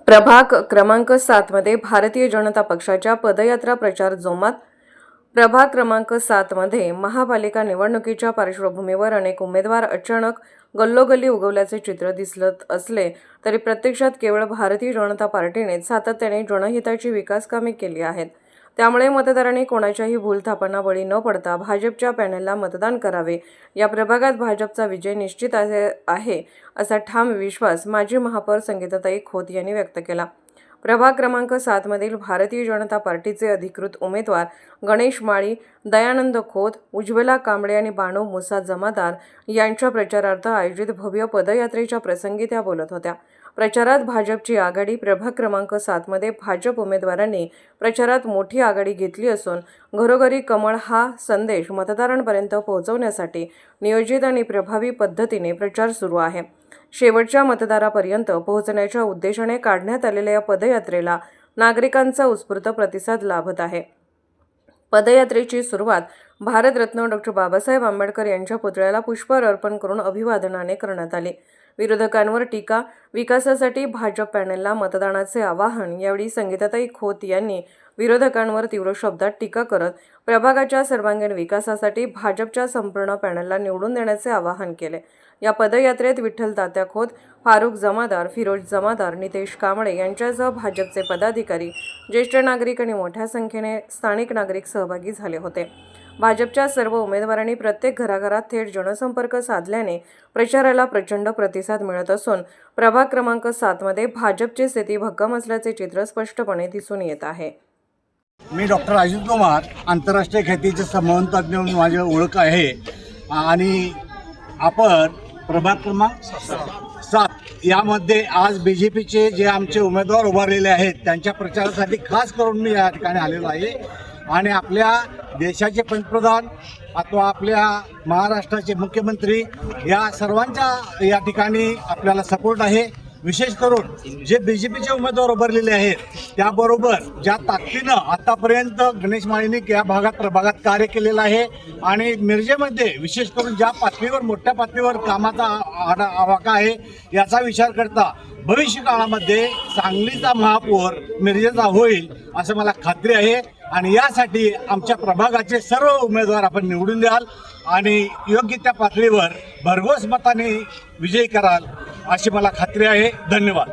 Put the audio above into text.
प्रभाग क्रमांक 7 मध्ये भारतीय जनता पक्षाच्या पदयात्रा प्रचार जोमात। प्रभाग क्रमांक 7 मध्ये महापालिका निवडणुकीच्या पार्श्वभूमीवर अनेक उमेदवार अचानक गल्लोगल्ली उगवल्याचे चित्र दिसत असले तरी प्रत्यक्षात केवळ भारतीय जनता पार्टीने सातत्याने जनहिताची विकास कामे केली आहेत। त्यामुळे मतदारांनी कोणाच्याही भूलथापांना बळी न पडता भाजपच्या पॅनलला मतदान करावे। या प्रभागात भाजपचा विजय निश्चित आहे असा ठाम विश्वास माजी महापौर संगीताताई खोत यांनी व्यक्त केला। प्रभाग क्रमांक 7 मधील भारतीय जनता पार्टीचे अधिकृत उमेदवार गणेश माळी, दयानंद खोत, उज्ज्वला कांबळे आणि बानू मुसा जमादार यांच्या प्रचारार्थ आयोजित भव्य पदयात्रेच्या प्रसंगी त्या बोलत होत्या। प्रचारात भाजपची आघाडी। प्रभाग क्रमांक 7 मध्ये भाजप उमेदवारांनी प्रचारात मोठी आघाडी घेतली असून घरोघरी कमळ हा संदेश मतदारांपर्यंत पोहोचवण्यासाठी नियोजित आणि प्रभावी पद्धतीने प्रचार सुरू आहे। शेवटच्या मतदारापर्यंत पोहोचण्याच्या उद्देशाने काढण्यात आलेल्या या पदयात्रेला नागरिकांचा उत्स्फूर्त प्रतिसाद लाभत आहे। पदयात्रेची सुरुवात भारतरत्न डॉ. बाबासाहेब आंबेडकर यांच्या पुतळ्याला पुष्पहार अर्पण करून अभिवादनाने करण्यात आले। विरोधकांवर टीका, विकासासाठी भाजप पॅनलला मतदानाचे आवाहन। यावेळी संगीताताई खोत यांनी विरोधकांवर तीव्र शब्दात टीका करत प्रभागाच्या सर्वांगीण विकासासाठी भाजपच्या संपूर्ण पॅनलला निवडून देण्याचे आवाहन केले। या पदयात्रेत विठ्ठल तात्या खोत, फारुख जमादार, फिरोज जमादार, नितेश कांबळे यांच्यासह भाजपचे पदाधिकारी, ज्येष्ठ नागरिक आणि मोठ्या संख्येने स्थानिक नागरिक सहभागी झाले होते। भाजपच्या सर्व उमेदवारांनी प्रत्येक घराघरात थेट जनसंपर्क साधल्याने प्रचाराला प्रचंड प्रतिसाद मिळत असून प्रभाग क्रमांक 7 मध्ये भाजपची स्थिती भक्कम असल्याचे चित्र स्पष्टपणे दिसून येत आहे। मी डॉक्टर अजित कुमार, आंतरराष्ट्रीय ख्यातीचे संबंध तज्ज्ञ म्हणून माझी ओळख आहे आणि आपण प्रभाग क्रमांक 7 यामध्ये आज BJPचे जे आमचे उमेदवार उभारलेले आहेत त्यांच्या प्रचारासाठी खास करून मी या ठिकाणी आलेलो आहे आणि आपल्या देशाचे पंतप्रधान अथवा आपल्या महाराष्ट्राचे मुख्यमंत्री या सर्वांच्या या ठिकाणी आपल्याला सपोर्ट आहे। विशेष करून जे BJPचे उमेदवार उभारलेले आहेत त्याबरोबर ज्या ताकदीनं आतापर्यंत गणेश माळींनी या प्रभागात कार्य केलेलं आहे आणि मिरजेमध्ये विशेष करून ज्या पातळीवर मोठ्या पातळीवर कामाचा आवाका आहे याचा विचार करता भविष्य काळामध्ये सांगलीचा महापौर मिरजेचा होईल असं मला खात्री आहे आणि यासाठी आमच्या प्रभागाचे सर्व उमेदवार आपण निवडून द्याल आणि योग्य त्या पातळीवर भरघोस मताने विजयी कराल अशी मला खात्री आहे। धन्यवाद।